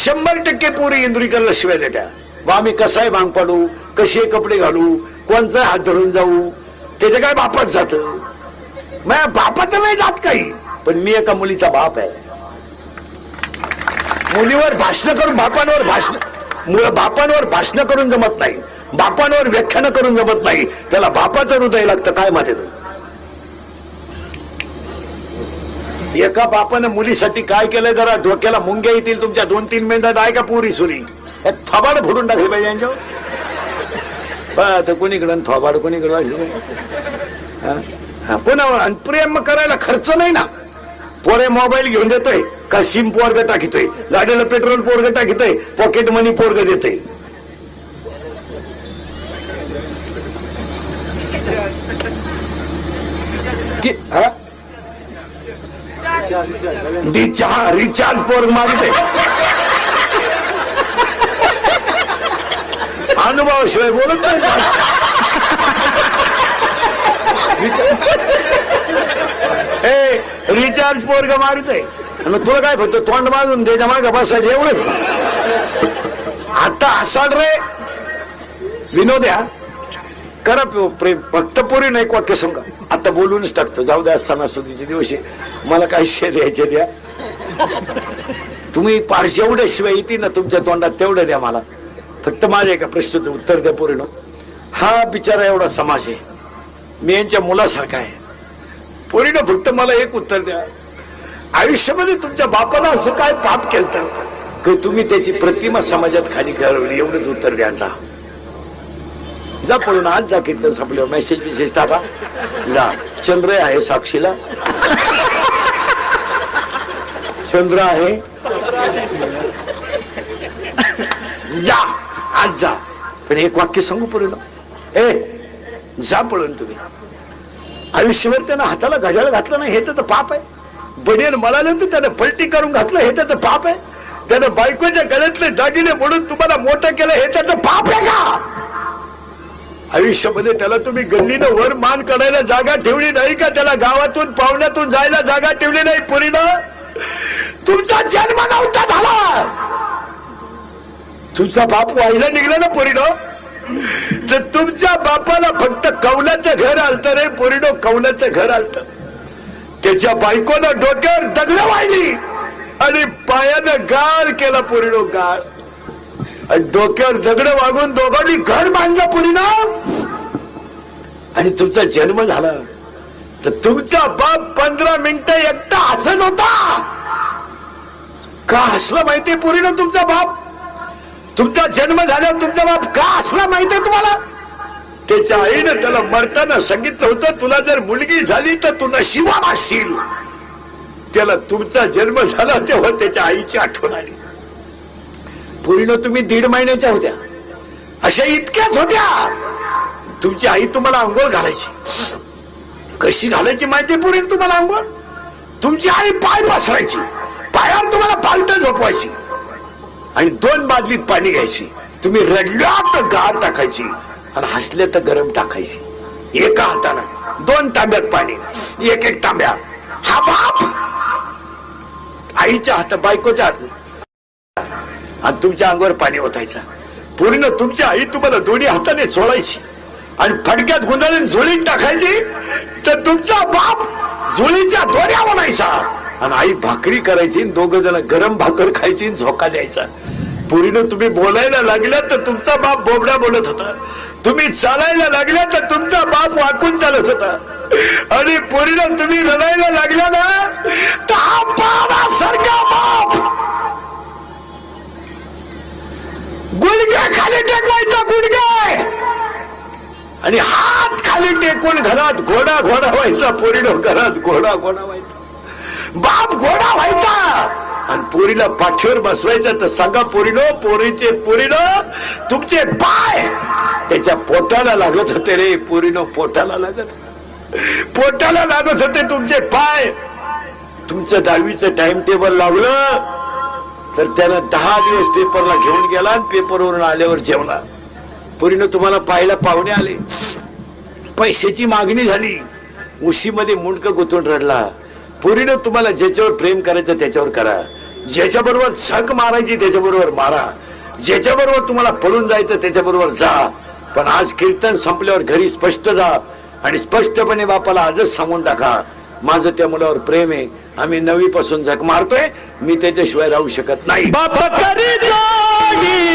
100% पोरी इंद्रिकरला शिवाय देत्या व आम्ही कसाय भांग पाडू, कसे कपडे घालू, कोणचा हात धरून जाऊ, त्याचं काय बापात जात. माझ्या बापाचं नाही जात काही, पण मी एका मुलीचा बाप आहे. मुलीवर भाषण करून बापांवर भाषण करून जमत नाही, बापांवर व्याख्यान करून जमत नाही. त्याला बापाचं हृदय लागतं. काय माहिती तुझं? एका बापानं मुलीसाठी काय केलंय, जरा डोक्याला मुंग्या येतील तुमच्या. 2-3 मिनिटात आहे का पुरी सुरी थोबाड फोडून टाकली पाहिजे यांच्यावर. कोणीकडं थोबाड कोणीकडं कोणावर. आणि प्रेम करायला खर्च नाही ना. पोरे मोबाईल घेऊन देतोय का सिम पोरग टाकितोय, गाडीला पेट्रोल पोरग टाकितोय, पॉकेट मनी पोरग देतोय. रिचार्ज पोरग मारते. अनुभवाशिवाय बोलत नाही. रिचार्ज पोरग मारित आहे. तुला काय फक्त तोंड बाजून त्याच्या मागे बसायचं एवढंच. आता हसाल रे विनोद्या करा प्रेम, फक्त पोरी नाही वाक्य सांगा. आता बोलूनच टाकतो. जाऊ द्या सणासुदीचे दिवस मला काही शेर द्यायचे द्या. तुम्ही पारशी एवढ्या शिवाय येते ना तुमच्या तोंडात तेवढं द्या मला. फक्त माझ्या एका प्रश्नाचं उत्तर द्या पोरीनो. हा बिचारा एवढा समाज आहे, मी यांच्या मुलासारखा आहे. पोरीनं फक्त मला एक उत्तर द्या. आयुष्यामध्ये तुमच्या बापाला असं काय पाप केलं की तुम्ही त्याची प्रतिमा समाजात खाली घालवली? एवढंच उत्तर द्या. जा पळून आज जा. कीर्तन संपल्यावर मेसेज टाका. जा. चंद्र आहे साक्षीला, चंद्र आहे. जा आज जा. पण एक वाक्य सांगू पोरीनो, जा पळून तुम्ही. आयुष्यभर त्यानं हाताला घड्याळ घातलं नाही हे तर पाप आहे. बनियन मळालं तर त्यानं पलटी करून घातलं हे त्याचं पाप आहे. त्यानं बायकोच्या गळ्यातले दागिने म्हणून तुम्हाला मोठं केलं हे त्याचं पाप आहे का? आयुष्यामध्ये त्याला तुम्ही गल्लीनं वर मान काढायला जागा ठेवली नाही का? त्याला गावातून पाहुण्यातून जायला जागा ठेवली नाही? पोरीनं तुमचा जन्म नव्हता झाला, तुमचा बाप व्हायला निघला ना पोरीनं. तर तुमच्या बापाला फक्त कौलाचं घर आलत रे पोरीनो, कौलाचं घर आलत. त्याच्या बायकोनं डोक्यावर दगड वाहिली आणि पायानं गाळ केला पोरीनो, गाळ. आणि डोक्यावर दगड वागून दोघांनी घर बांधलं पोरीनं. आणि तुमचा जन्म झाला तर तुमचा बाप 15 मिनिटं एकटा हसत होता. का हसला माहितीये पोरीनं तुमचा बाप? तुमचा जन्म झाल्यावर तुमचा बाप का हसला माहितीये तुम्हाला? त्याच्या आईनं त्याला मरताना सांगितलं होतं, तुला जर मुलगी झाली तर तू नशिबान असशील. त्याला तुमचा जन्म झाला तेव्हा त्याच्या आईची आठवण आली. पोरीनं तुम्ही 1.5 महिन्याच्या होत्या, अशा इतक्याच होत्या. तुमची आई तुम्हाला आंघोळ घालायची. कशी घालायची माहितीये पोरीनं तुम्हाला आंघोळ? तुमची आई पाय पसरायची, पायावर तुम्हाला पालट झोपवायची आणि 2 बादलीत पाणी घ्यायची. तुम्ही रडल्या तर गार टाकायची आणि हसले तर गरम टाकायची. एका हातानं 2 तांब्यात पाणी, एक तांब्या. हा बाप आईच्या हातात, बायकोच्या हातात, आणि तुमच्या अंगावर पाणी ओतायचं. पूर्ण तुमची आई तुम्हाला दोन्ही हाताने चोळायची आणि फडक्यात गुंडाळून झोळीत टाकायची. तर तुमचा बाप झोळीच्या दोऱ्या ओढायचा आणि आई भाकरी करायची. 2 जण गरम भाकर खायची, झोका द्यायचा. पुरीनं तुम्ही बोलायला लागल्या तर तुमचा बाप बोबड्या बोलत होता. तुम्ही चालायला लागल्या तर तुमचा बाप वाकून चालत होता. आणि पुरीनं तुम्ही रडायला लागल्या ना तर बाबासारखा बाप गुडघ्या खाली टेकवायचा, गुडघे, आणि हात खाली टेकून घरात घोडा घोडा व्हायचा. पोरीनं घरात घोडा घोडा व्हायचा, बाप घोडा व्हायचा आणि पोरीला पाठीवर बसवायचं. तर सांगा पोरीनो, पोरीनो तुमचे पाय त्याच्या पोटाला लागत होते रे पोरीनो, पोटाला लागत होते तुमचे पाय. तुमचं 10वीचं टाइम टेबल लावलं तर त्यानं 10 दिवस पेपरला घेऊन गेला आणि पेपरवरून आल्यावर जेवला. पोरीनो तुम्हाला पाहायला पाहुणे आले, पैशाची मागणी झाली, उशीमध्ये मुंडकं गुंतून रडला. पोरीनं तुम्हाला ज्याच्यावर प्रेम करायचं त्याच्यावर करा. ज्याच्या बरोबर झक मारायची त्याच्याबरोबर मारा, ज्याच्या बरोबर तुम्हाला पळून जायचं त्याच्याबरोबर जा, पण आज कीर्तन संपल्यावर घरी स्पष्ट जा आणि स्पष्टपणे बापाला आजच सांगून टाका, माझं त्या मुलावर प्रेम आहे, आम्ही 9वी पासून झक मारतोय, मी त्याच्याशिवाय राहू शकत नाही. बाप करी जागी